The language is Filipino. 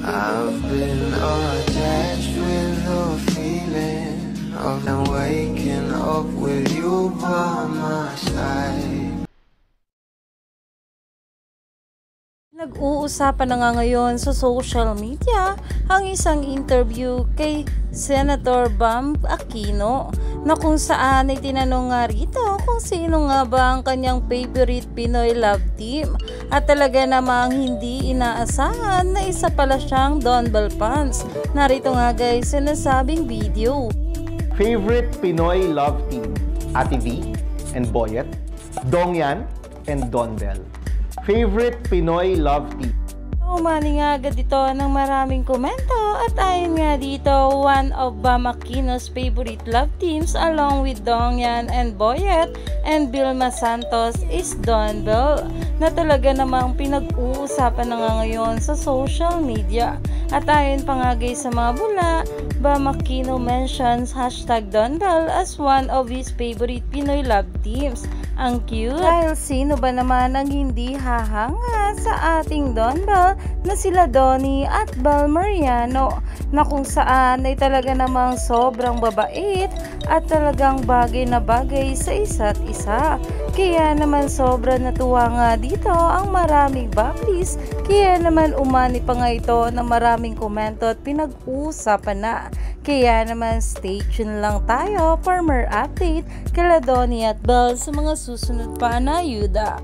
I've been attached with the feeling of waking up with you by my side. Nag-uusapan na nga ngayon sa social media ang isang interview kay Senator Bam Aquino na kung saan ay tinanong nga rito kung sino nga ba ang kanyang favorite Pinoy love team at talaga namang hindi inaasahan na isa pala siyang Don Bell fans. Narito nga guys sa nasabing video. Favorite Pinoy love team, Ate V and Boyet, Dongyan and Don Bell. Favorite Pinoy love team. Umani nga agad ito ng maraming komento at ayon nga dito, one of Bam Aquino's favorite love teams along with Dongyan and Boyet and Vilma Santos is Don Bell na talaga namang pinag-uusapan na nga ngayon sa social media. At ayon pa nga guys sa mga bula, Bam Aquino mentions #Don Bell as one of his favorite Pinoy love teams. Ang cute. Dahil sino ba naman ang hindi hahanga sa ating Don Bell na sila Donnie at Bel Mariano na kung saan ay talaga namang sobrang babait at talagang bagay na bagay sa isa't isa. Kaya naman sobra natuwa nga dito ang maraming baklis, kaya naman umani pa nga ito na maraming komento at pinag-uusapan na. Kaya naman stay tuned lang tayo for more update kala Donnie at Bel sa mga susunod pa na ayuda.